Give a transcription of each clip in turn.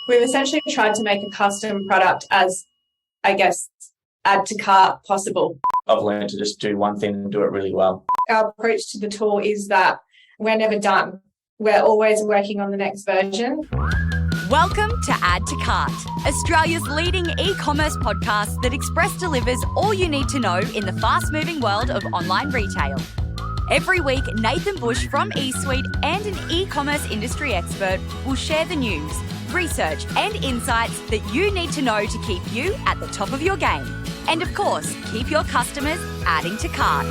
We've essentially tried to make a custom product as, I guess, add to cart possible. I've learned to just do one thing and do it really well. Our approach to the tool is that we're never done. We're always working on the next version. Welcome to Add to Cart, Australia's leading e-commerce podcast that express delivers all you need to know in the fast-moving world of online retail. Every week, Nathan Bush from eSuite and an e-commerce industry expert will share the news, research and insights that you need to know to keep you at the top of your game. And of course, keep your customers adding to cart.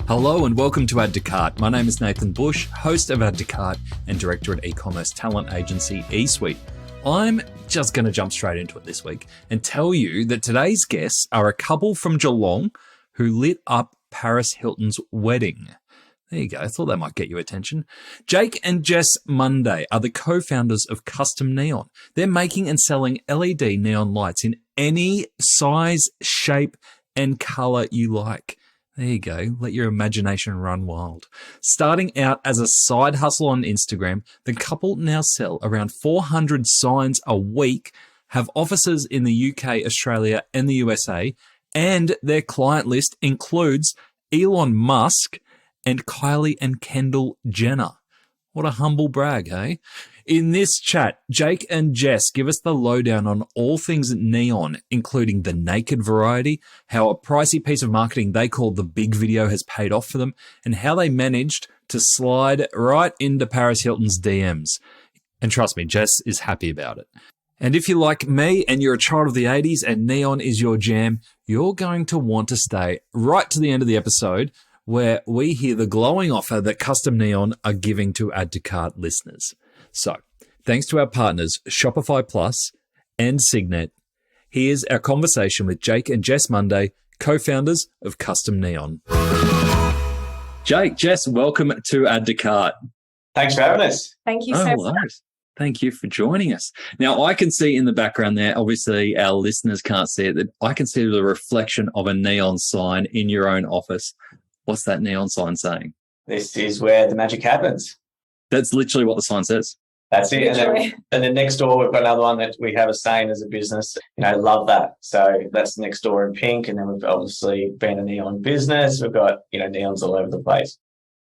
Hello and welcome to Add to Cart. My name is Nathan Bush, host of Add to Cart and director at e-commerce talent agency eSuite. I'm just going to jump straight into it this week and tell you that today's guests are a couple from Geelong who lit up Paris Hilton's wedding. There you go. I thought that might get your attention. Jake and Jess Munday are the co-founders of Custom Neon. They're making and selling LED neon lights in any size, shape, and color you like. There you go. Let your imagination run wild. Starting out as a side hustle on Instagram, the couple now sell around 400 signs a week, have offices in the UK, Australia, and the USA, and their client list includes Elon Musk and Kylie and Kendall Jenner. What a humble brag, eh? In this chat, Jake and Jess give us the lowdown on all things neon, including the naked variety, how a pricey piece of marketing they call the big video has paid off for them, and how they managed to slide right into Paris Hilton's DMs. And trust me, Jess is happy about it. And if you're like me and you're a child of the 80s and neon is your jam, you're going to want to stay right to the end of the episode where we hear the glowing offer that Custom Neon are giving to Add to Cart listeners. So, thanks to our partners, Shopify Plus and Signet, here's our conversation with Jake and Jess Munday, co-founders of Custom Neon. Jake, Jess, welcome to Add to Cart. Thanks for having us. Thank you so much. Thank you for joining us. Now, I can see in the background there, obviously our listeners can't see it, that I can see the reflection of a neon sign in your own office. What's that neon sign saying? This is where the magic happens. That's literally what the sign says. That's it. And then next door, we've got another one that we have a saying as a business, love that. So that's next door in pink. And then we've obviously been a neon business. We've got, neons all over the place.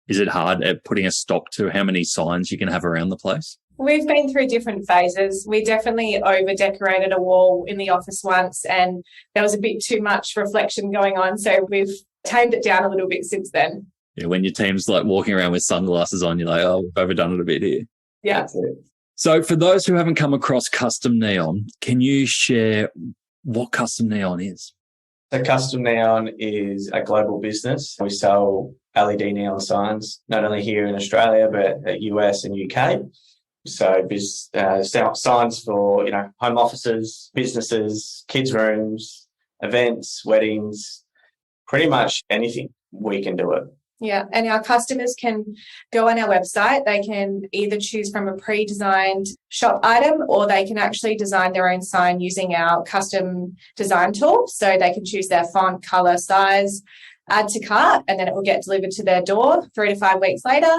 Is it hard at putting a stop to how many signs you can have around the place? We've been through different phases. We definitely over-decorated a wall in the office once, and there was a bit too much reflection going on. So we've tamed it down a little bit since then. Yeah, when your team's like walking around with sunglasses on, you're like, oh, we've overdone it a bit here. Yeah. That's it. So for those who haven't come across Custom Neon, can you share what Custom Neon is? So Custom Neon is a global business. We sell LED neon signs, not only here in Australia, but at US and UK. So signs for, home offices, businesses, kids' rooms, events, weddings, pretty much anything, we can do it. Yeah, and our customers can go on our website. They can either choose from a pre-designed shop item, or they can actually design their own sign using our custom design tool. So they can choose their font, color, size, add to cart, and then it will get delivered to their door 3 to 5 weeks later.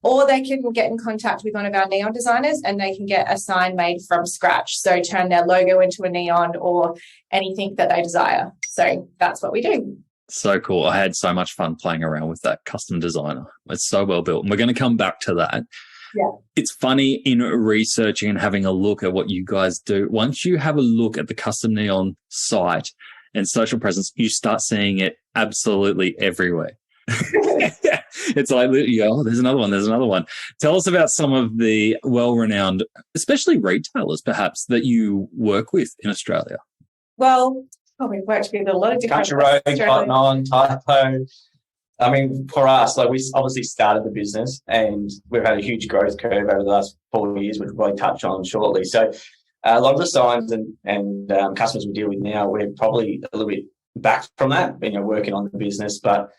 Or they can get in contact with one of our neon designers and they can get a sign made from scratch. So turn their logo into a neon or anything that they desire. So that's what we do. So cool. I had so much fun playing around with that custom designer. It's so well built. And we're going to come back to that. Yeah. It's funny in researching and having a look at what you guys do. Once you have a look at the Custom Neon site and social presence, you start seeing it absolutely everywhere. It's like, you go, oh, there's another one. Tell us about some of the well-renowned, especially retailers perhaps, that you work with in Australia. Well, we've worked with a lot of different... Country Road, Cotton On, Typo. I mean, for us, we obviously started the business and we've had a huge growth curve over the last 4 years, which we'll probably touch on shortly. So a lot of the signs and customers we deal with now, we're probably a little bit back from that, working on the business, but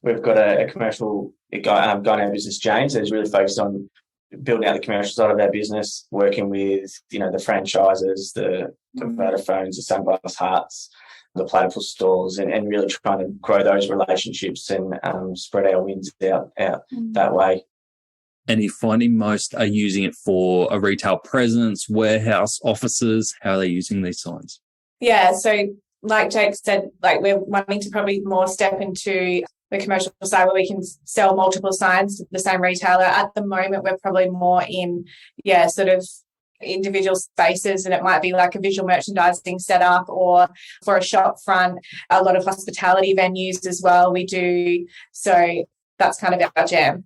we've got a commercial guy in our business, James, that's really focused on building out the commercial side of our business, working with, the franchises, the converter phones, the sunglass hearts, the platypus stores and really trying to grow those relationships and spread our wins out that way. And you're finding most are using it for a retail presence, warehouse, offices? How are they using these signs? Yeah, so like Jake said, like we're wanting to probably more step into the commercial side where we can sell multiple signs to the same retailer. At the moment, we're probably more in, sort of individual spaces, and it might be like a visual merchandising setup or for a shop front, a lot of hospitality venues as well we do. So that's kind of our jam.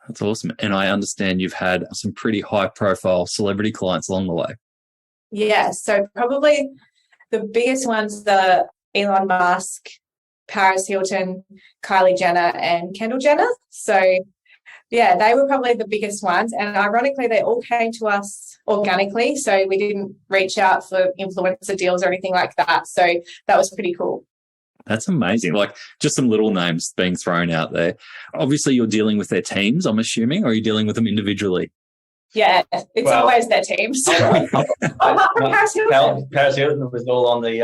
That's awesome. And I understand you've had some pretty high profile celebrity clients along the way. Yeah, so probably the biggest ones are Elon Musk, Paris Hilton, Kylie Jenner, and Kendall Jenner. So yeah, they were probably the biggest ones. And ironically, they all came to us organically. So we didn't reach out for influencer deals or anything like that. So that was pretty cool. That's amazing. Like just some little names being thrown out there. Obviously, you're dealing with their teams, I'm assuming, or are you dealing with them individually? Yeah, it's always their teams. Paris Hilton was all on the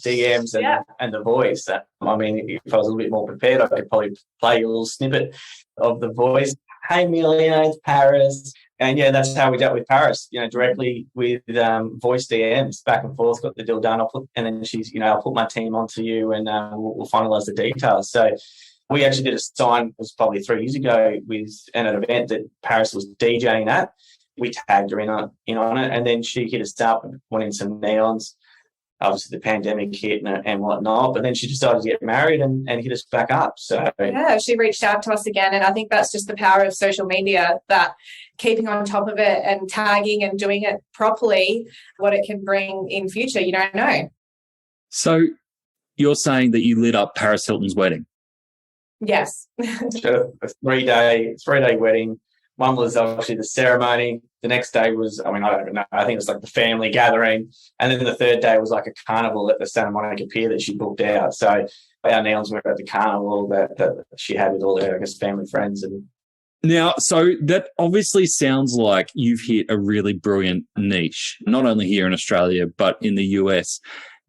DMs and the voice. I mean, if I was a little bit more prepared, I could probably play a little snippet of the voice. Hey, Amelia, it's Paris. And yeah, that's how we dealt with Paris, directly with voice DMs back and forth, got the deal done. And then she's, I'll put my team onto you and we'll finalise the details. So we actually did a sign, it was probably 3 years ago, with an event that Paris was DJing at. We tagged her in on it, and then she hit us up and went in some neons. Obviously, the pandemic hit and whatnot, but then she decided to get married and hit us back up. So yeah, she reached out to us again, and I think that's just the power of social media, that keeping on top of it and tagging and doing it properly, what it can bring in future, you don't know. So you're saying that you lit up Paris Hilton's wedding? Yes. A three-day wedding. One was obviously the ceremony. The next day was, I don't even know, I think it was like the family gathering. And then the third day was like a carnival at the Santa Monica Pier that she booked out. So our neons were at the carnival that she had with all her, family friends. And now, so that obviously sounds like you've hit a really brilliant niche, not only here in Australia, but in the US.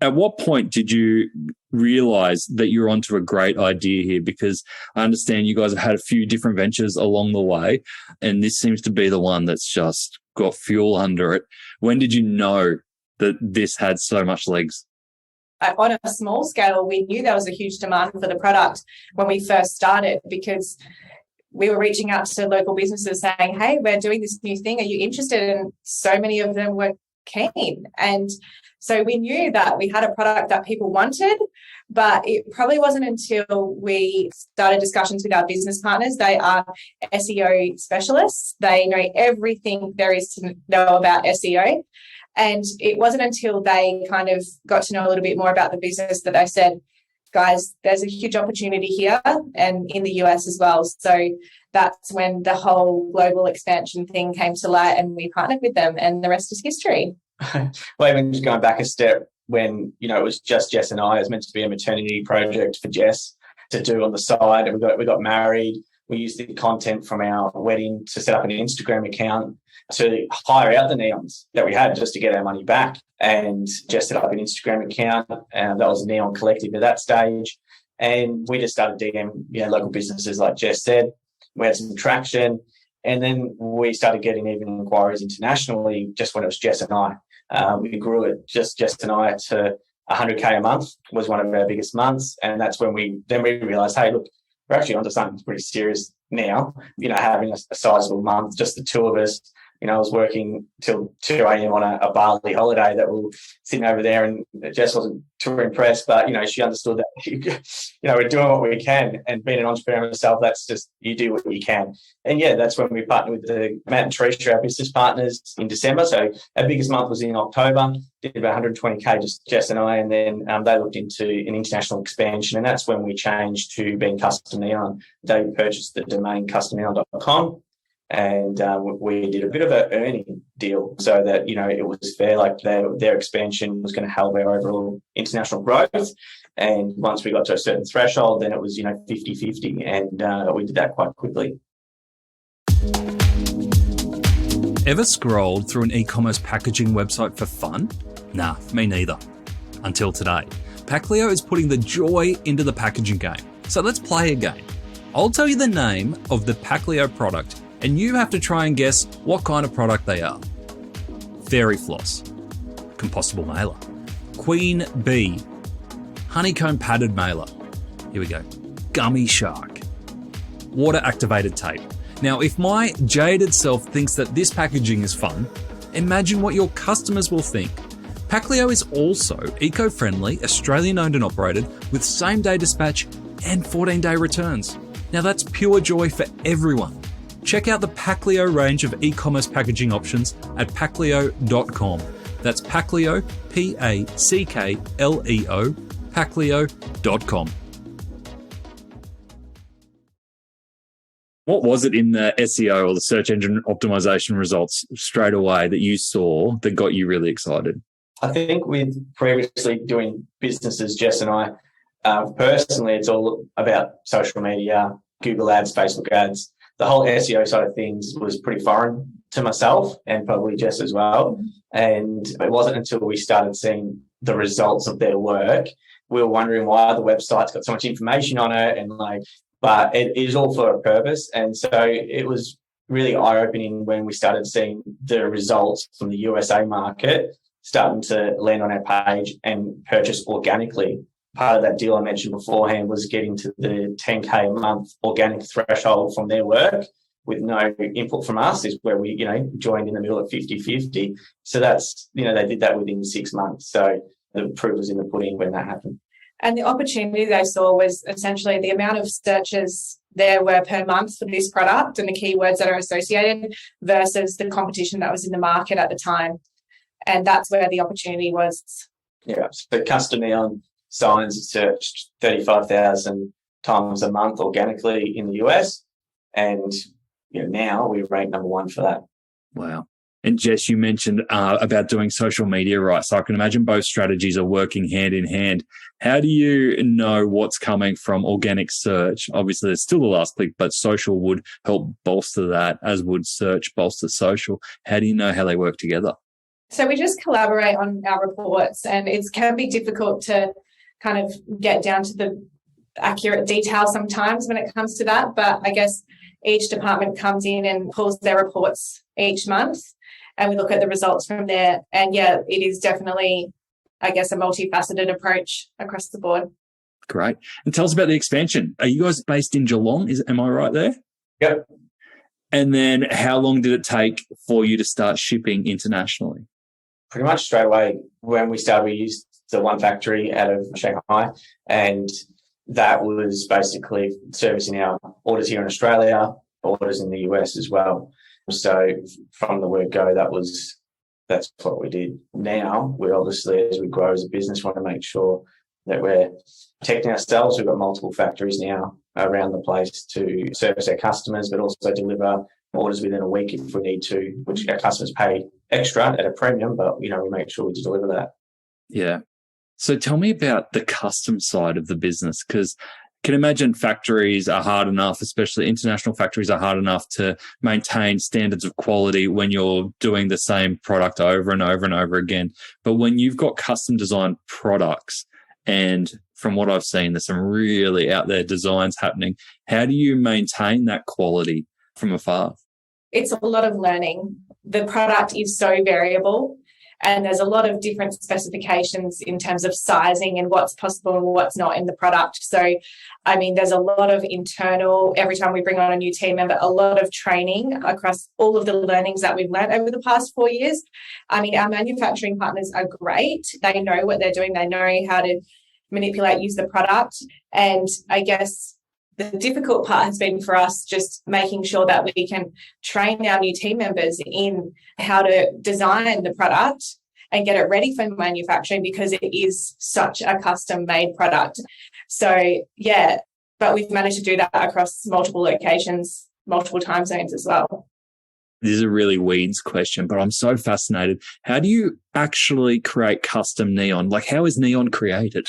At what point did you realize that you're onto a great idea here? Because I understand you guys have had a few different ventures along the way, and this seems to be the one that's just got fuel under it. When did you know that this had so much legs? On a small scale, we knew there was a huge demand for the product when we first started, because we were reaching out to local businesses saying, hey, we're doing this new thing. Are you interested? And so many of them were keen. And so we knew that we had a product that people wanted, but it probably wasn't until we started discussions with our business partners. They are SEO specialists. They know everything there is to know about SEO. And it wasn't until they kind of got to know a little bit more about the business that they said, guys, there's a huge opportunity here and in the US as well. So that's when the whole global expansion thing came to light, and we partnered with them, and the rest is history. Well, even just going back a step, when it was just Jess and I, it was meant to be a maternity project for Jess to do on the side, and we got married. We used the content from our wedding to set up an Instagram account to hire out the neons that we had just to get our money back. And Jess set up an Instagram account, and that was Neon Collective at that stage. And we just started DM local businesses, like Jess said. We had some traction, and then we started getting even inquiries internationally just when it was Jess and I. We grew it, just Jess and I, to 100K a month was one of our biggest months. And that's when we realised, hey, look, we're actually onto something pretty serious now, having a sizable month, just the two of us. I was working till 2 a.m. on a Bali holiday that we were sitting over there, and Jess wasn't too impressed, but, she understood that, we're doing what we can, and being an entrepreneur myself, that's just, you do what you can. And yeah, that's when we partnered with Matt and Teresa, our business partners, in December. So our biggest month was in October, did about 120K, just Jess and I, and then they looked into an international expansion, and that's when we changed to being Custom Neon. They purchased the domain customneon.com. And we did a bit of an earning deal so that, it was fair, like their expansion was going to help our overall international growth. And once we got to a certain threshold, then it was, 50-50. And we did that quite quickly. Ever scrolled through an e-commerce packaging website for fun? Nah, me neither. Until today. Packleo is putting the joy into the packaging game. So let's play a game. I'll tell you the name of the Packleo product, and you have to try and guess what kind of product they are. Fairy floss, compostable mailer, queen bee, honeycomb padded mailer. Here we go. Gummy shark, water activated tape. Now, if my jaded self thinks that this packaging is fun, imagine what your customers will think. Packleo is also eco-friendly, Australian-owned and operated, with same-day dispatch and 14-day returns. Now that's pure joy for everyone. Check out the Packleo range of e-commerce packaging options at packleo.com. That's Packleo, Packleo, Packleo.com. What was it in the SEO or the search engine optimization results straight away that you saw that got you really excited? I think with previously doing businesses, Jess and I, personally, it's all about social media, Google ads, Facebook ads. The whole SEO side of things was pretty foreign to myself and probably Jess as well. And it wasn't until we started seeing the results of their work, we were wondering why the website's got so much information on it but it is all for a purpose. And so it was really eye-opening when we started seeing the results from the USA market starting to land on our page and purchase organically. Part of that deal I mentioned beforehand was getting to the 10K a month organic threshold from their work with no input from us, is where we, joined in the middle at 50-50. So that's, they did that within 6 months. So the proof was in the pudding when that happened. And the opportunity they saw was essentially the amount of searches there were per month for this product and the keywords that are associated versus the competition that was in the market at the time. And that's where the opportunity was. Yeah, so custom neon signs searched 35,000 times a month organically in the US. And now we rank number one for that. Wow. And Jess, you mentioned about doing social media right. So I can imagine both strategies are working hand in hand. How do you know what's coming from organic search? Obviously, there's still the last click, but social would help bolster that, as would search bolster social. How do you know how they work together? So we just collaborate on our reports, and it can be difficult to kind of get down to the accurate detail sometimes when it comes to that. But I guess each department comes in and pulls their reports each month, and we look at the results from there. And yeah, it is definitely, I guess, a multifaceted approach across the board. Great. And tell us about the expansion. Are you guys based in Geelong? Am I right there? Yep. And then how long did it take for you to start shipping internationally? Pretty much straight away. When we started, we used the one factory out of Shanghai, and that was basically servicing our orders here in Australia, orders in the US as well. So from the word go, that's what we did. Now we obviously, as we grow as a business, want to make sure that we're protecting ourselves. We've got multiple factories now around the place to service our customers, but also deliver orders within a week if we need to, which our customers pay extra at a premium, but we make sure we deliver that. Yeah. So tell me about the custom side of the business, because I can imagine factories are hard enough, especially international factories are hard enough to maintain standards of quality when you're doing the same product over and over and over again. But when you've got custom designed products, and from what I've seen, there's some really out there designs happening, how do you maintain that quality from afar? It's a lot of learning. The product is so variable, and there's a lot of different specifications in terms of sizing and what's possible and what's not in the product. So, there's a lot of internal, every time we bring on a new team member, a lot of training across all of the learnings that we've learned over the past 4 years. Our manufacturing partners are great. They know what they're doing. They know how to manipulate, use the product. And I guess the difficult part has been for us just making sure that we can train our new team members in how to design the product and get it ready for manufacturing, because it is such a custom-made product. So, yeah, but we've managed to do that across multiple locations, multiple time zones as well. This is a really weeds question, but I'm so fascinated. How do you actually create custom neon? Like, how is neon created?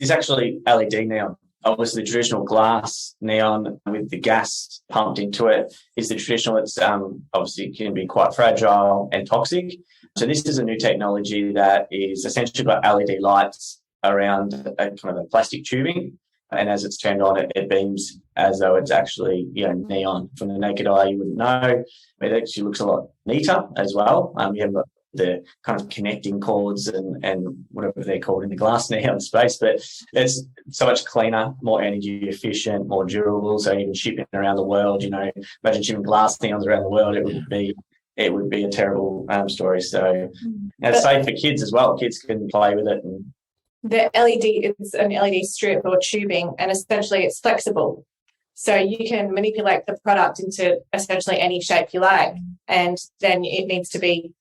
It's actually LED neon. Obviously, the traditional glass neon with the gas pumped into it is the traditional. It's obviously can be quite fragile and toxic. So this is a new technology that is essentially got LED lights around a kind of a plastic tubing. And as it's turned on, it beams as though it's actually, neon. From the naked eye, you wouldn't know. It actually looks a lot neater as well. You have the kind of connecting cords and whatever they're called in the glass neon space, but it's so much cleaner, more energy efficient, more durable. So even shipping around the world, imagine shipping glass neons around the world, it would be a terrible story. So it's safe for kids as well. Kids can play with it. And the LED is an LED strip or tubing, and essentially it's flexible. So you can manipulate the product into essentially any shape you like, and then it needs to be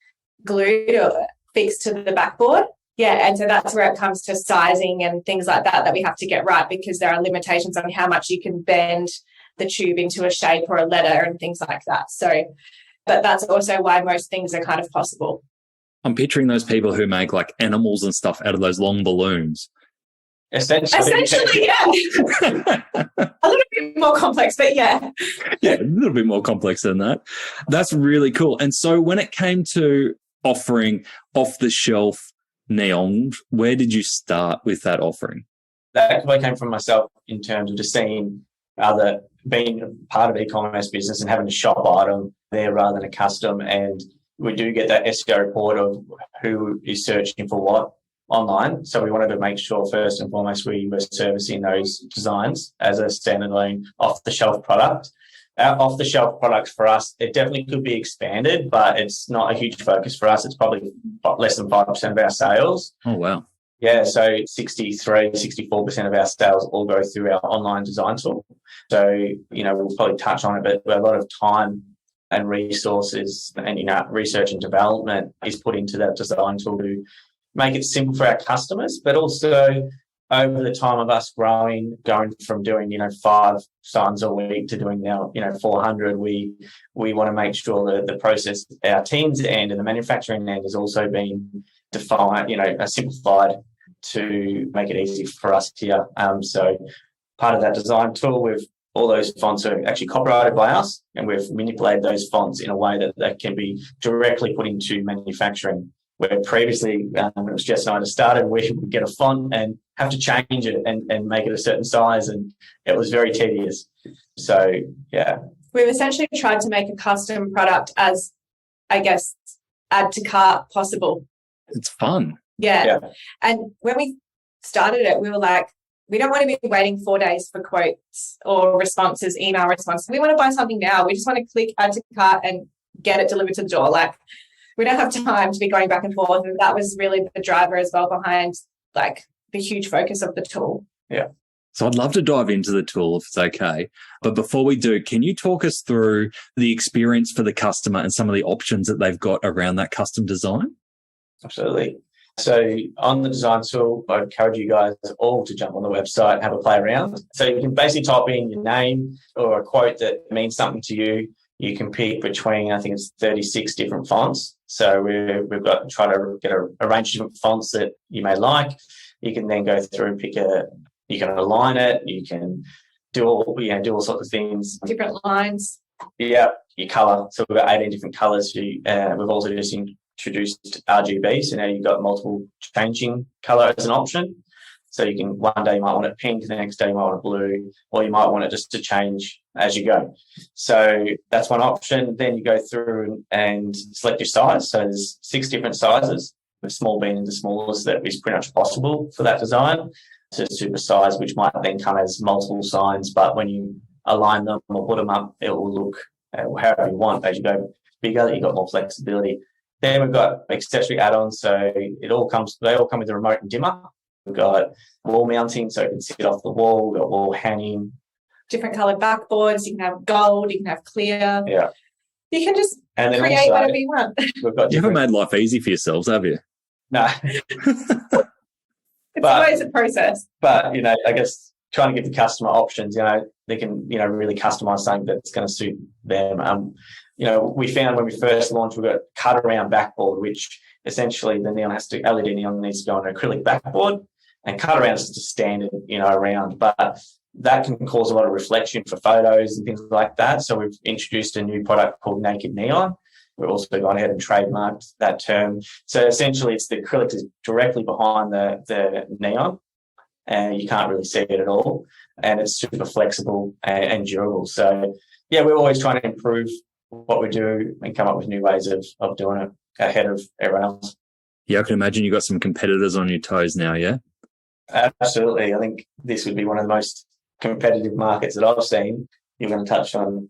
glued or fixed to the backboard. Yeah, and so that's where it comes to sizing and things like that we have to get right, because there are limitations on how much you can bend the tube into a shape or a letter and things like that. So, but that's also why most things are kind of possible. I'm picturing those people who make like animals and stuff out of those long balloons. Essentially, yeah. A little bit more complex, but yeah. Yeah, a little bit more complex than that. That's really cool. And so when it came to offering off-the-shelf neon, where did you start with that offering? That probably came from myself in terms of just seeing being part of e-commerce business and having a shop item there rather than a custom. And we do get that SEO report of who is searching for what online. So we wanted to make sure first and foremost we were servicing those designs as a standalone off-the-shelf product. Our off-the-shelf products for us, it definitely could be expanded, but it's not a huge focus for us. It's probably less than 5% of our sales. Oh, wow. Yeah, so 64% of our sales all go through our online design tool. So, we'll probably touch on it, but a lot of time and resources and, research and development is put into that design tool to make it simple for our customers, but also over the time of us going from doing, 5 signs a week to doing now, 400, we want to make sure that the process, our team's end and the manufacturing end has also been defined, simplified to make it easy for us here. So part of that design tool, all those fonts are actually copyrighted by us, and we've manipulated those fonts in a way that can be directly put into manufacturing. Where previously, when it was Jess and I that started, we would get a font and have to change it and make it a certain size, and it was very tedious. So, yeah. We've essentially tried to make a custom product as, I guess, add to cart possible. It's fun. Yeah. And when we started it, we were like, we don't want to be waiting 4 days for quotes or responses, email responses. We want to buy something now. We just want to click add to cart and get it delivered to the door. Like, we don't have time to be going back and forth. And that was really the driver as well behind like the huge focus of the tool. Yeah. So I'd love to dive into the tool if it's okay. But before we do, can you talk us through the experience for the customer and some of the options that they've got around that custom design? Absolutely. So on the design tool, I encourage you guys all to jump on the website and have a play around. So you can basically type in your name or a quote that means something to you. You can pick between, I think it's 36 different fonts. So we've got to try to get a range of different fonts that you may like. You can then go through and you can align it. You can do all sorts of things. Different lines. Yeah, your colour. So we've got 18 different colours. We've also just introduced RGB. So now you've got multiple changing colour as an option. So you can, one day you might want it pink, the next day you might want it blue, or you might want it just to change as you go. So that's one option. Then you go through and select your size. So there's 6 different sizes, with small being the smallest that is pretty much possible for that design. To super size, which might then come as multiple signs, but when you align them or put them up, it will look however you want. As you go bigger, you've got more flexibility. Then we've got accessory add-ons. So they all come with a remote and dimmer. We've got wall mounting, so it can sit off the wall. We've got wall hanging. Different coloured backboards. You can have gold. You can have clear. Yeah. You can just create also, whatever you want. You haven't made life easy for yourselves, have you? No. It's always a process. But, I guess trying to give the customer options, they can, really customize something that's going to suit them. We found when we first launched, we've got cut around backboard, which essentially the LED neon needs to go on an acrylic backboard, and cut around is just a standard, around. But that can cause a lot of reflection for photos and things like that. So we've introduced a new product called Naked Neon, We've also gone ahead and trademarked that term. So essentially, it's the acrylic is directly behind the neon, and you can't really see it at all. And it's super flexible and durable. So, yeah, we're always trying to improve what we do and come up with new ways of doing it ahead of everyone else. Yeah, I can imagine you've got some competitors on your toes now, yeah? Absolutely. I think this would be one of the most competitive markets that I've seen. You're going to touch on.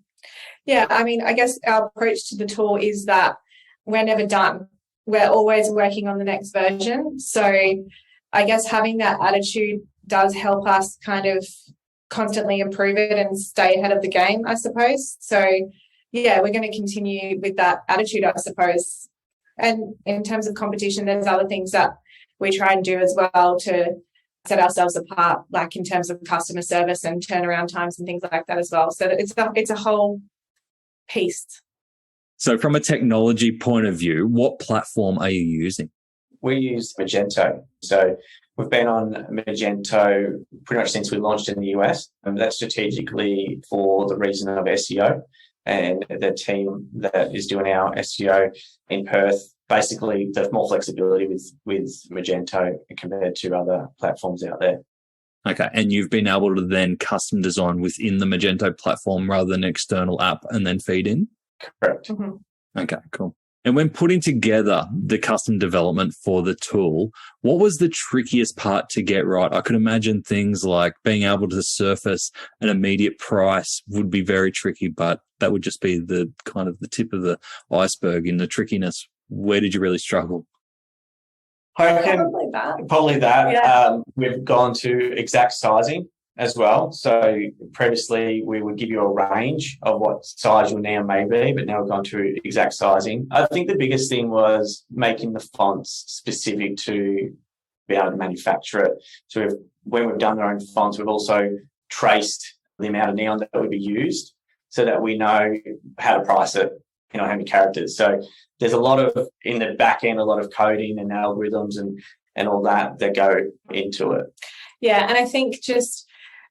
Yeah, I mean, I guess our approach to the tool is that we're never done. We're always working on the next version. So I guess having that attitude does help us kind of constantly improve it and stay ahead of the game, I suppose. So, yeah, we're going to continue with that attitude, I suppose. And in terms of competition, there's other things that we try and do as well to set ourselves apart, like in terms of customer service and turnaround times and things like that as well. So it's a whole piece. So from a technology point of view, what platform are you using? We use Magento. So we've been on Magento pretty much since we launched in the US. And that's strategically for the reason of SEO. And the team that is doing our SEO in Perth, basically there's more flexibility with Magento compared to other platforms out there. Okay, and you've been able to then custom design within the Magento platform rather than external app and then feed in? Correct. Mm-hmm. Okay, cool. And when putting together the custom development for the tool, what was the trickiest part to get right? I could imagine things like being able to surface an immediate price would be very tricky, but that would just be the kind of the tip of the iceberg in the trickiness. Where did you really struggle? I reckon probably that. Yeah. We've gone to exact sizing as well. So previously we would give you a range of what size your neon may be, but now we've gone to exact sizing. I think the biggest thing was making the fonts specific to be able to manufacture it. So when we've done our own fonts, we've also traced the amount of neon that would be used so that we know how to price it, how many characters. So there's a lot of, in the back end, a lot of coding and algorithms and all that go into it. Yeah, and I think just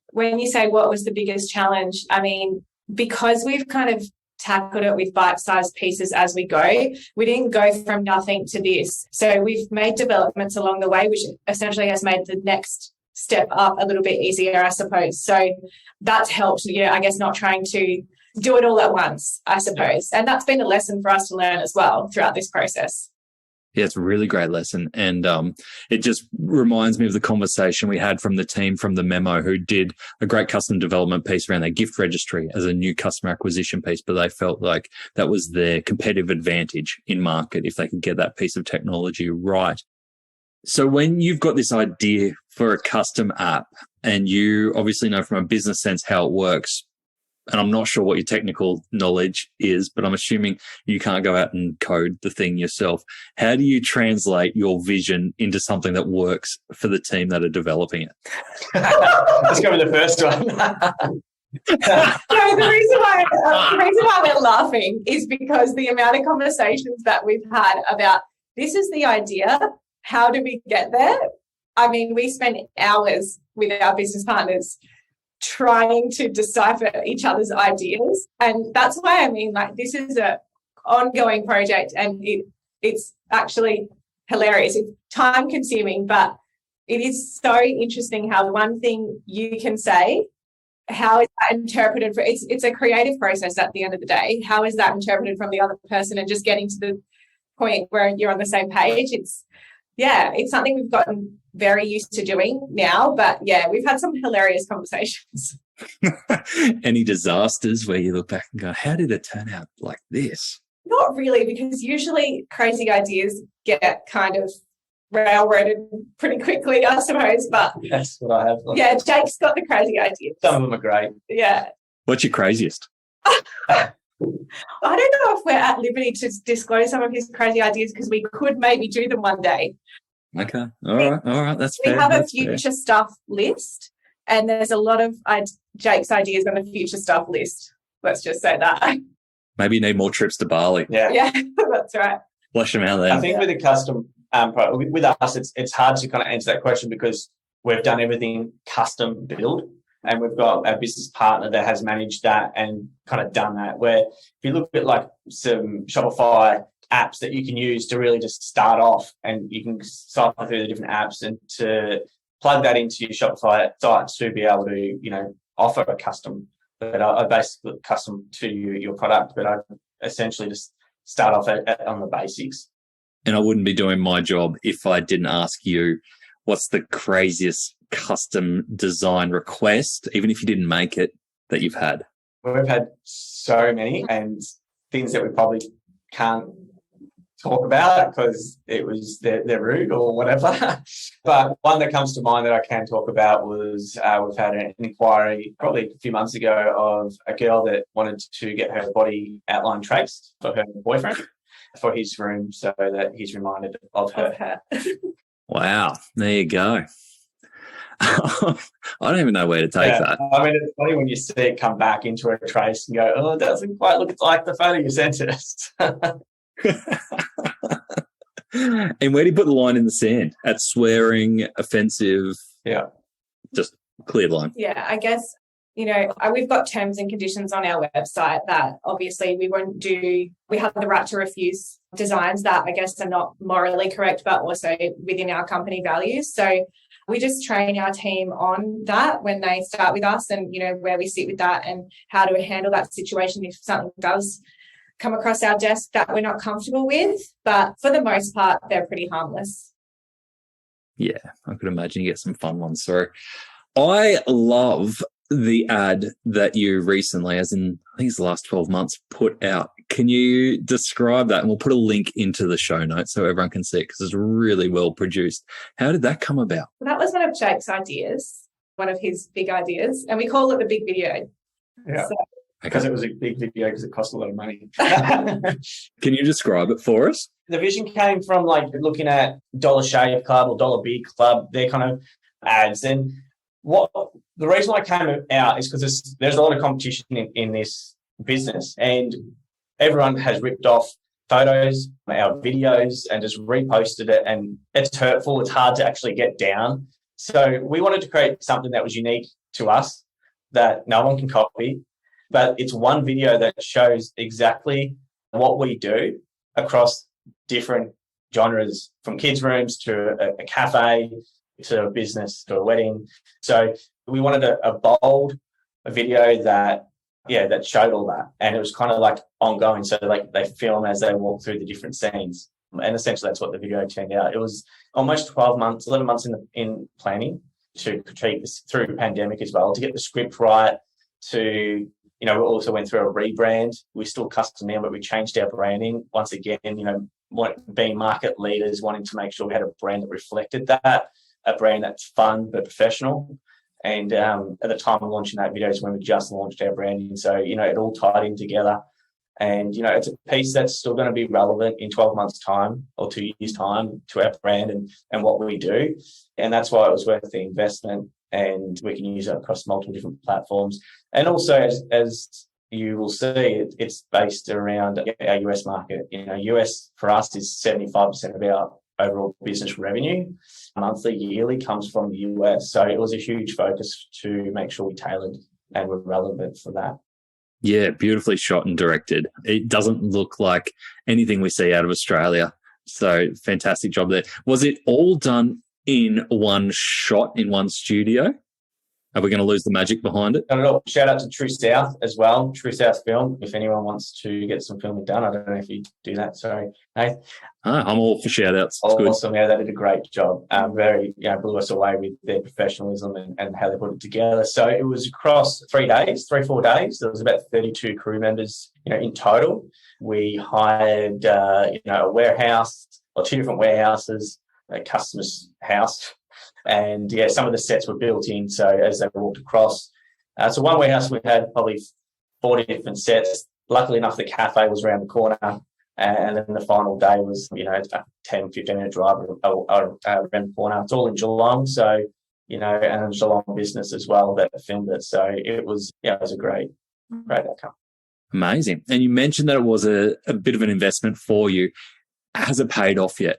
when you say what was the biggest challenge, I mean, because we've kind of tackled it with bite-sized pieces as we go, we didn't go from nothing to this. So we've made developments along the way, which essentially has made the next step up a little bit easier, I suppose. So that's helped, I guess not trying to do it all at once, I suppose. And that's been a lesson for us to learn as well throughout this process. Yeah, it's a really great lesson. And it just reminds me of the conversation we had from the team from the memo who did a great custom development piece around their gift registry as a new customer acquisition piece, but they felt like that was their competitive advantage in market if they could get that piece of technology right. So when you've got this idea for a custom app and you obviously know from a business sense how it works, and I'm not sure what your technical knowledge is, but I'm assuming you can't go out and code the thing yourself. How do you translate your vision into something that works for the team that are developing it? Let's go with the first one. So the reason why we're laughing is because the amount of conversations that we've had about this is the idea, how do we get there? I mean, we spend hours with our business partners trying to decipher each other's ideas. And that's why I mean, like, this is an ongoing project and it's actually hilarious. It's time consuming, but it is so interesting how one thing you can say, how is that interpreted? It's a creative process at the end of the day. How is that interpreted from the other person and just getting to the point where you're on the same page? It's something we've gotten very used to doing now, but yeah, we've had some hilarious conversations. Any disasters where you look back and go, how did it turn out like this? Not really, because usually crazy ideas get kind of railroaded pretty quickly, I suppose, but That's what I have. yeah, Jake's got the crazy ideas. Some of them are great. Yeah. What's your craziest? I don't know if we're at liberty to disclose some of his crazy ideas because we could maybe do them one day. Okay. All right. That's fair. We have That's a future stuff list, and there's a lot of Jake's ideas on the future stuff list. Let's just say that. Maybe you need more trips to Bali. Yeah, that's right. Flush them out there. I think with a custom with us, it's hard to kind of answer that question because we've done everything custom build. And we've got a business partner that has managed that and kind of done that, where if you look at like some Shopify apps that you can use to really just start off, and you can cycle through the different apps and to plug that into your Shopify site to be able to, you know, offer a custom. But I basically custom to your product, but I essentially just start off on the basics. And I wouldn't be doing my job if I didn't ask you, what's the craziest custom design request, even if you didn't make it, that you've had? We've had so many, and things that we probably can't talk about because they're rude or whatever. But one that comes to mind that I can talk about was we've had an inquiry probably a few months ago of a girl that wanted to get her body outline traced for her boyfriend for his room, so that he's reminded of her. Wow, there you go. I don't even know where to take that. I mean, it's funny when you see it come back into a trace and go, oh, it doesn't quite look like the photo you sent us. And where do you put the line in the sand? At swearing, offensive? Yeah. Just clear line. Yeah, I guess, you know, we've got terms and conditions on our website that obviously we won't do. We have the right to refuse designs that I guess are not morally correct, but also within our company values. So we just train our team on that when they start with us, and, you know, where we sit with that and how to handle that situation if something does come across our desk that we're not comfortable with. But for the most part, they're pretty harmless. Yeah, I could imagine you get some fun ones through. I love the ad that you recently, as in I think it's the last 12 months, put out. Can you describe that? And we'll put a link into the show notes so everyone can see it, because it's really well produced. How did that come about? That was one of Jake's ideas, one of his big ideas, and we call it the big video. Yeah. So, because it was a big video, because it cost a lot of money. Can you describe it for us? The vision came from like looking at Dollar Shave Club or Dollar Beard Club, their kind of ads. And the reason why I came out is because there's a lot of competition in this business, and everyone has ripped off photos, our videos, and just reposted it. And it's hurtful. It's hard to actually get down. So we wanted to create something that was unique to us that no one can copy. But it's one video that shows exactly what we do across different genres, from kids' rooms to a cafe, to a business, to a wedding. So we wanted a bold video that showed all that. And it was kind of like ongoing. So like they film as they walk through the different scenes. And essentially that's what the video turned out. It was almost 12 months, 11 months in planning to treat this through the pandemic as well, to get the script right, to, you know, we also went through a rebrand. We still custom now, but we changed our branding. Once again, you know, being market leaders, wanting to make sure we had a brand that reflected that, a brand that's fun but professional. And at the time of launching that video is when we just launched our branding. So, you know, it all tied in together. And, you know, it's a piece that's still going to be relevant in 12 months' time or 2 years' time to our brand and what we do. And that's why it was worth the investment. And we can use it across multiple different platforms. And also, as you will see, it's based around our US market. You know, US for us is 75% of our overall business revenue. Monthly, yearly comes from the US. So it was a huge focus to make sure we tailored and were relevant for that. Yeah, beautifully shot and directed. It doesn't look like anything we see out of Australia. So fantastic job there. Was it all done in one shot, in one studio? Are we going to lose the magic behind it? Not at all. Shout out to True South as well. True South Film. If anyone wants to get some filming done, I don't know if you do that. Sorry. Hey. I'm all for shout outs. It's awesome. good. Yeah, they did a great job. Blew us away with their professionalism and how they put it together. So it was across 4 days. There was about 32 crew members, you know, in total. We hired, a warehouse or 2 different warehouses, a customer's house. And yeah, some of the sets were built in. So as they walked across, so one warehouse, we had probably 40 different sets. Luckily enough, the cafe was around the corner. And then the final day was, you know, a 10, 15-minute drive around the corner. It's all in Geelong. So, you know, and a Geelong business as well that filmed it. So it was a great outcome. Amazing. And you mentioned that it was a bit of an investment for you. Has it paid off yet?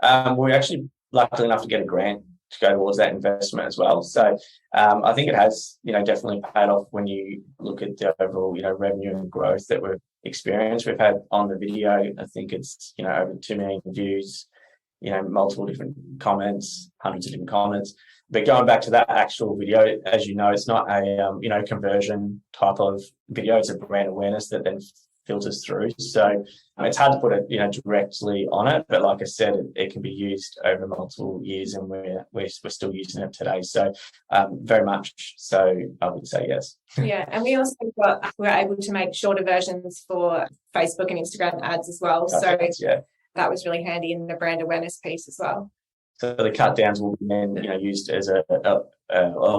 We're actually lucky enough to get a grant to go towards that investment as well. So I think it has, definitely paid off when you look at the overall, revenue and growth that we've experienced. We've had on the video, I think it's, over 2 million views, multiple different comments, hundreds of different comments. But going back to that actual video, as you know, it's not a, conversion type of video. It's a brand awareness that then filters through. So it's hard to put it, directly on it. But like I said, it can be used over multiple years, and we're still using it today. So very much so, I would say yes. Yeah, and we also were able to make shorter versions for Facebook and Instagram ads as well. Perfect, so that was really handy in the brand awareness piece as well. So the cut downs will be then, used as a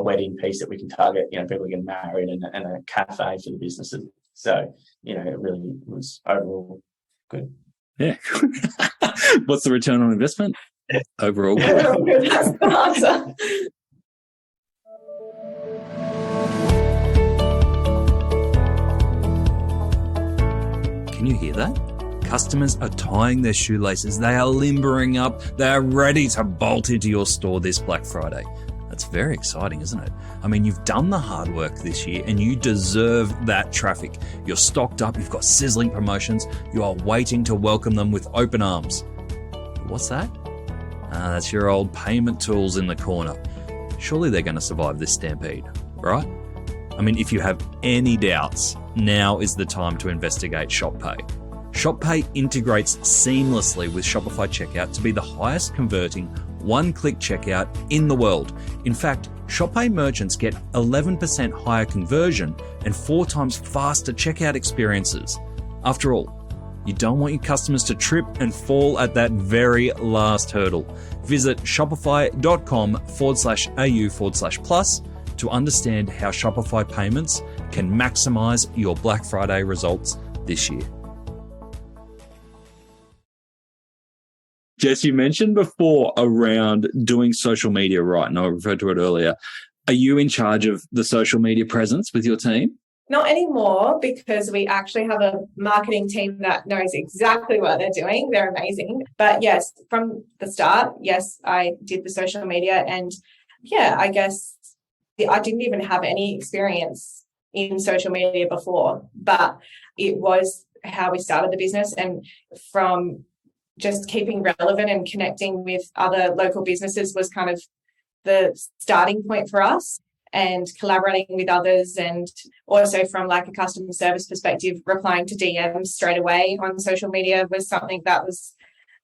wedding piece that we can target, people getting married and a cafe for the businesses. So, it really was overall good. Yeah. What's the return on investment? Overall good. That's the answer. Can you hear that? Customers are tying their shoelaces. They are limbering up. They are ready to bolt into your store this Black Friday. That's very exciting, isn't it? I mean, you've done the hard work this year and you deserve that traffic. You're stocked up. You've got sizzling promotions. You are waiting to welcome them with open arms. What's that? That's your old payment tools in the corner. Surely they're going to survive this stampede, right? I mean, if you have any doubts, now is the time to investigate ShopPay. ShopPay integrates seamlessly with Shopify Checkout to be the highest converting one-click checkout in the world. In fact, ShopPay merchants get 11% higher conversion and 4 times faster checkout experiences. After all, you don't want your customers to trip and fall at that very last hurdle. Visit shopify.com/au/plus to understand how Shopify payments can maximize your Black Friday results this year. Jess, you mentioned before around doing social media right, and I referred to it earlier. Are you in charge of the social media presence with your team? Not anymore, because we actually have a marketing team that knows exactly what they're doing. They're amazing. But yes, from the start, yes, I did the social media. And I guess I didn't even have any experience in social media before, but it was how we started the business. And from just keeping relevant and connecting with other local businesses was kind of the starting point for us, and collaborating with others, and also from like a customer service perspective, replying to DMs straight away on social media was something that was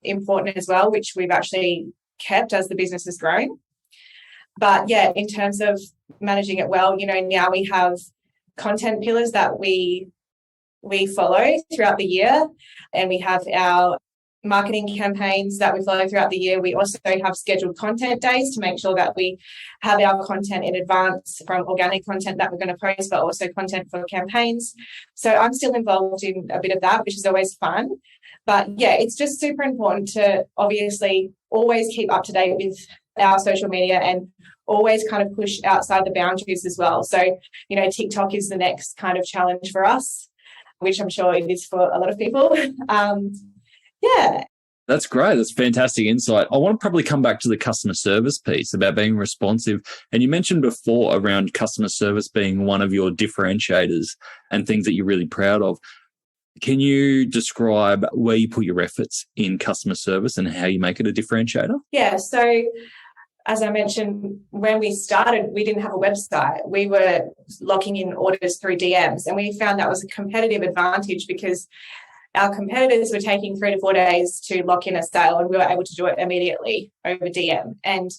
important as well, which we've actually kept as the business has grown. But in terms of managing it well, now we have content pillars that we follow throughout the year, and we have our marketing campaigns that we follow throughout the year. We also have scheduled content days to make sure that we have our content in advance, from organic content that we're going to post, but also content for campaigns. So I'm still involved in a bit of that, which is always fun. But it's just super important to obviously always keep up to date with our social media and always kind of push outside the boundaries as well. So, TikTok is the next kind of challenge for us, which I'm sure it is for a lot of people. That's great. That's fantastic insight. I want to probably come back to the customer service piece about being responsive. And you mentioned before around customer service being one of your differentiators and things that you're really proud of. Can you describe where you put your efforts in customer service and how you make it a differentiator? Yeah. So as I mentioned, when we started, we didn't have a website. We were locking in orders through DMs, and we found that was a competitive advantage because our competitors were taking 3 to 4 days to lock in a sale, and we were able to do it immediately over DM. And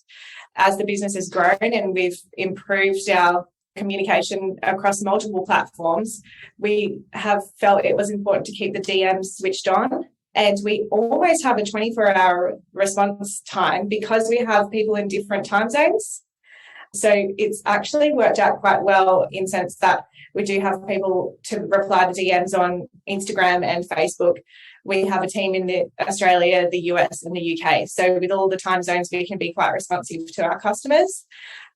as the business has grown and we've improved our communication across multiple platforms, we have felt it was important to keep the DMs switched on. And we always have a 24-hour response time because we have people in different time zones. So it's actually worked out quite well in the sense that we do have people to reply to DMs on Instagram and Facebook. We have a team in Australia, the US and the UK. So with all the time zones, we can be quite responsive to our customers.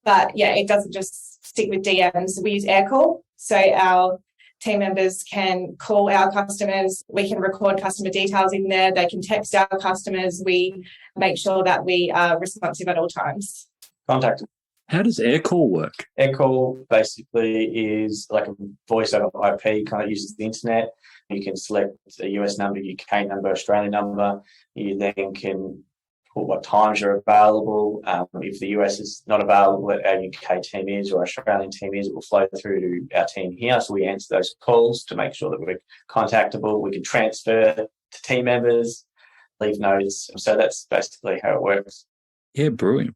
But it doesn't just stick with DMs. We use AirCall. So our team members can call our customers. We can record customer details in there. They can text our customers. We make sure that we are responsive at all times. Contact. How does Aircall work? Aircall basically is like a voice over IP, kind of uses the internet. You can select a US number, UK number, Australian number. You then can put what times are available. If the US is not available, what our UK team is or Australian team is, it will flow through to our team here. So we answer those calls to make sure that we're contactable. We can transfer to team members, leave notes. So that's basically how it works. Yeah, brilliant.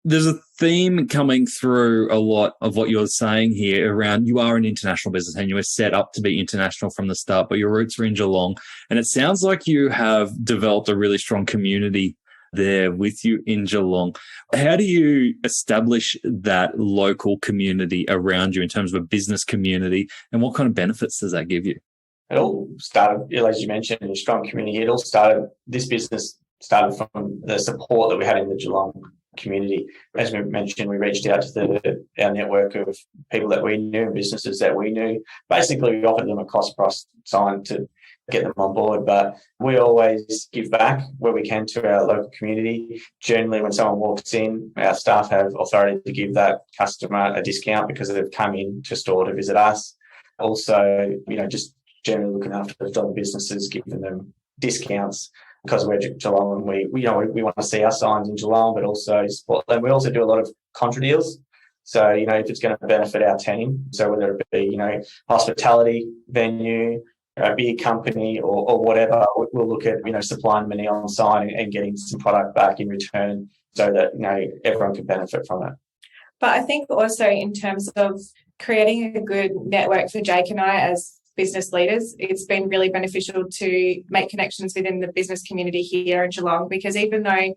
There's a theme coming through a lot of what you're saying here around you are an international business and you were set up to be international from the start, but your roots are in Geelong. And it sounds like you have developed a really strong community there with you in Geelong. How do you establish that local community around you in terms of a business community, and what kind of benefits does that give you? It all started, as you mentioned, in a strong community. It all started, this business started from the support that we had in the Geelong community. As we mentioned, we reached out to our network of people that we knew and businesses that we knew. Basically, we offered them a cost price sign to get them on board, but we always give back where we can to our local community. Generally, when someone walks in, our staff have authority to give that customer a discount because they've come in to store to visit us. Also, just generally looking after the other businesses, giving them discounts because we're Geelong and we want to see our signs in Geelong, but also support them. We also do a lot of contra deals. So, if it's going to benefit our team, so whether it be, hospitality venue, a beer company or whatever, we'll look at, supplying money on site and getting some product back in return so that, everyone can benefit from it. But I think also in terms of creating a good network for Jake and I as business leaders, it's been really beneficial to make connections within the business community here in Geelong, because even though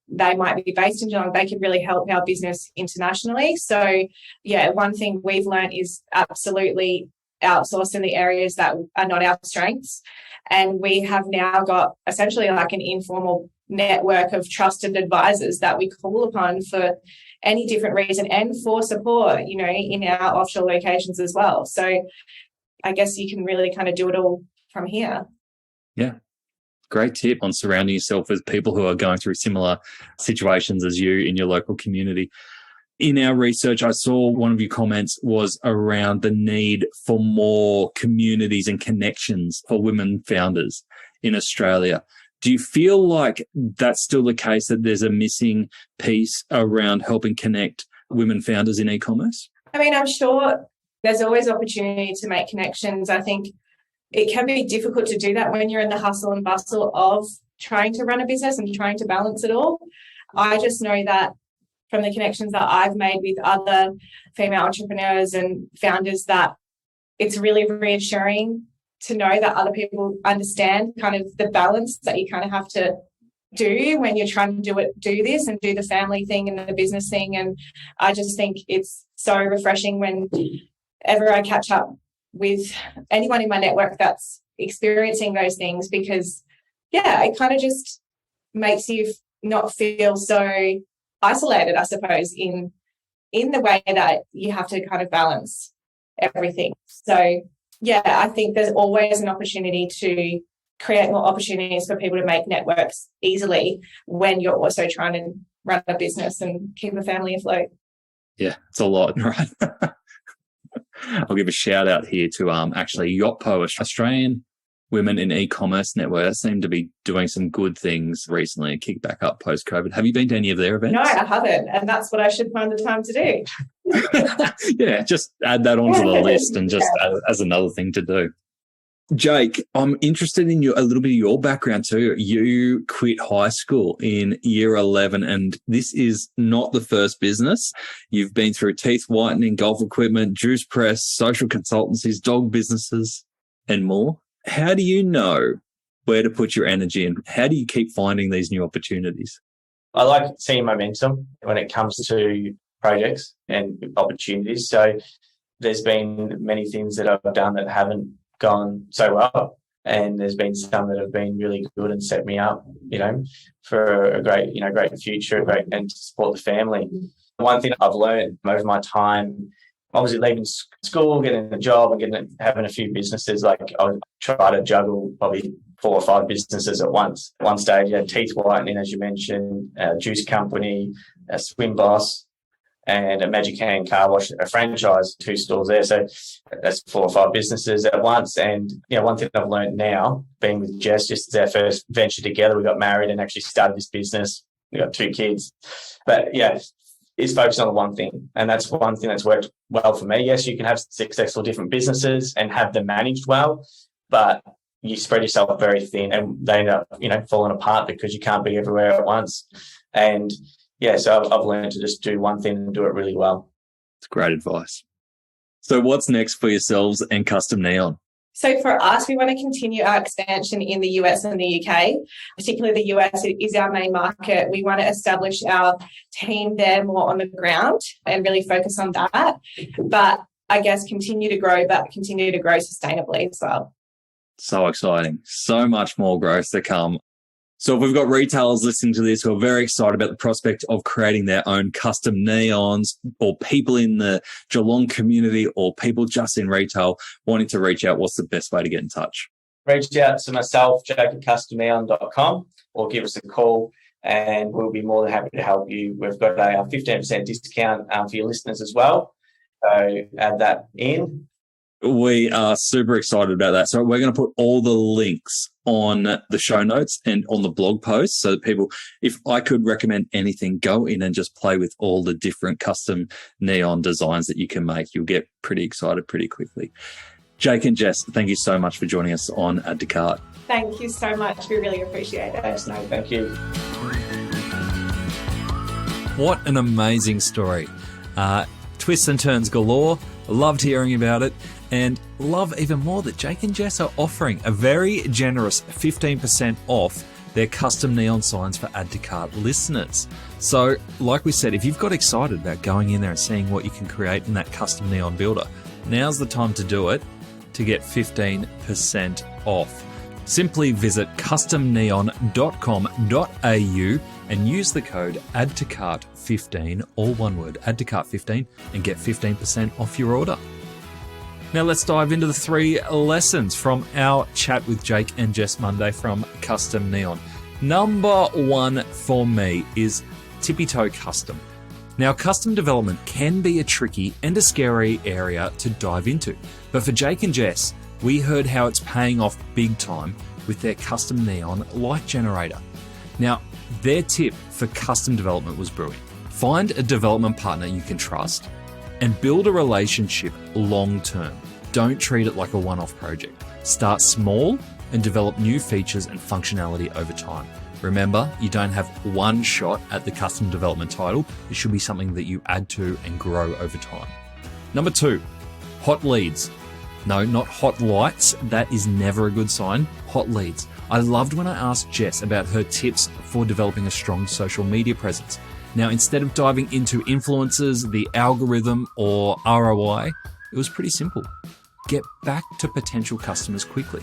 they might be based in Geelong, they can really help our business internationally. So, one thing we've learned is absolutely outsource in the areas that are not our strengths. And we have now got essentially like an informal network of trusted advisors that we call upon for any different reason and for support, in our offshore locations as well. So I guess you can really kind of do it all from here. Yeah. Great tip on surrounding yourself with people who are going through similar situations as you in your local community. In our research, I saw one of your comments was around the need for more communities and connections for women founders in Australia. Do you feel like that's still the case, that there's a missing piece around helping connect women founders in e-commerce? I mean, I'm sure there's always opportunity to make connections. I think it can be difficult to do that when you're in the hustle and bustle of trying to run a business and trying to balance it all. I just know that from the connections that I've made with other female entrepreneurs and founders, that it's really reassuring to know that other people understand kind of the balance that you kind of have to do when you're trying to do this and do the family thing and the business thing. And I just think it's so refreshing whenever I catch up with anyone in my network that's experiencing those things, because it kind of just makes you not feel so isolated, I suppose, in the way that you have to kind of balance everything. So I think there's always an opportunity to create more opportunities for people to make networks easily when you're also trying to run a business and keep a family afloat. Yeah, it's a lot, right? I'll give a shout out here to actually Yotpo, Australian Women in E-commerce Network. They seem to be doing some good things recently and kick back up post-COVID. Have you been to any of their events? No, I haven't. And that's what I should find the time to do. Yeah, just add that onto the list and just as another thing to do. Jake, I'm interested in a little bit of your background too. You quit high school in year 11, and this is not the first business. You've been through teeth whitening, golf equipment, juice press, social consultancies, dog businesses, and more. How do you know where to put your energy in? How do you keep finding these new opportunities? I like seeing momentum when it comes to projects and opportunities. So there's been many things that I've done that haven't gone so well, and there's been some that have been really good and set me up, for a great future, and to support the family. One thing I've learned over my time, obviously leaving school, getting a job and having a few businesses, like I try to juggle probably 4 or 5 businesses at once. At one stage, you had teeth whitening, as you mentioned, a juice company, a swim boss, and a Magic Hand car wash, a franchise, 2 stores there. So that's 4 or 5 businesses at once. And, one thing I've learned now, being with Jess, just as our first venture together, we got married and actually started this business. We got 2 kids. But is focused on the one thing. And that's one thing that's worked well for me. Yes, you can have successful different businesses and have them managed well, but you spread yourself very thin and they end up, falling apart because you can't be everywhere at once. And so I've learned to just do one thing and do it really well. It's great advice. So what's next for yourselves and Custom Neon? So for us, we want to continue our expansion in the US and the UK, particularly the US is our main market. We want to establish our team there more on the ground and really focus on that. But I guess continue to grow sustainably as well. So exciting. So much more growth to come. So if we've got retailers listening to this who are very excited about the prospect of creating their own custom neons, or people in the Geelong community, or people just in retail wanting to reach out, what's the best way to get in touch? Reach out to myself, jake@customneon.com, or give us a call and we'll be more than happy to help you. We've got a 15% discount for your listeners as well. So add that in. We are super excited about that. So we're going to put all the links on the show notes and on the blog post so that people, if I could recommend anything, go in and just play with all the different custom neon designs that you can make. You'll get pretty excited pretty quickly. Jake and Jess, thank you so much for joining us on Add to Cart. Thank you so much. We really appreciate it. Thanks, Nate. Thank you. What an amazing story. Twists and turns galore. Loved hearing about it. And love even more that Jake and Jess are offering a very generous 15% off their custom neon signs for Add to Cart listeners. So, like we said, if you've got excited about going in there and seeing what you can create in that custom neon builder, now's the time to do it to get 15% off. Simply visit customneon.com.au and use the code AddToCart15, all one word, AddToCart15, and get 15% off your order. Now let's dive into the 3 lessons from our chat with Jake and Jess Munday from Custom Neon. Number 1 for me is tippy-toe custom. Now, custom development can be a tricky and a scary area to dive into, but for Jake and Jess, we heard how it's paying off big time with their custom neon light generator. Now, their tip for custom development was brilliant. Find a development partner you can trust and build a relationship long term. Don't treat it like a one-off project. Start small and develop new features and functionality over time. Remember, you don't have one shot at the custom development title. It should be something that you add to and grow over time. Number 2, hot leads. No, not hot lights. That is never a good sign. Hot leads. I loved when I asked Jess about her tips for developing a strong social media presence. Now, instead of diving into influencers, the algorithm, or ROI, it was pretty simple. Get back to potential customers quickly.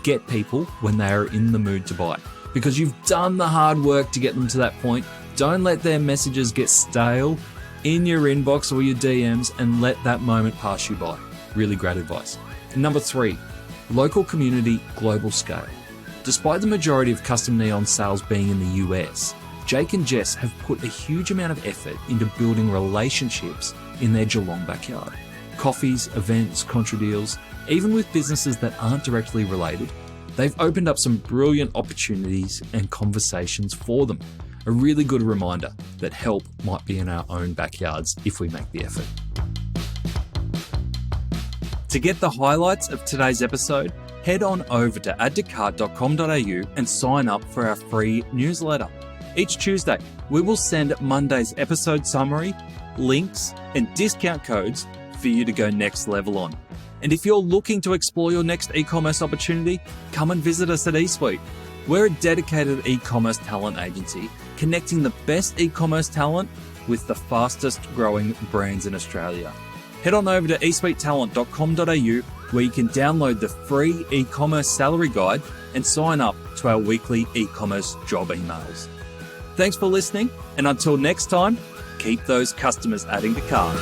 Get people when they are in the mood to buy. Because you've done the hard work to get them to that point. Don't let their messages get stale in your inbox or your DMs and let that moment pass you by. Really great advice. And number 3, local community, global scale. Despite the majority of custom neon sales being in the US, Jake and Jess have put a huge amount of effort into building relationships in their Geelong backyard. Coffees, events, contra deals, even with businesses that aren't directly related, they've opened up some brilliant opportunities and conversations for them. A really good reminder that help might be in our own backyards if we make the effort. To get the highlights of today's episode, head on over to addtocart.com.au and sign up for our free newsletter. Each Tuesday, we will send Monday's episode summary, links, and discount codes for you to go next level on. And if you're looking to explore your next e-commerce opportunity, come and visit us at eSuite. We're a dedicated e-commerce talent agency connecting the best e-commerce talent with the fastest growing brands in Australia. Head on over to eSuitetalent.com.au where you can download the free e-commerce salary guide and sign up to our weekly e-commerce job emails. Thanks for listening, and until next time, keep those customers adding to cart.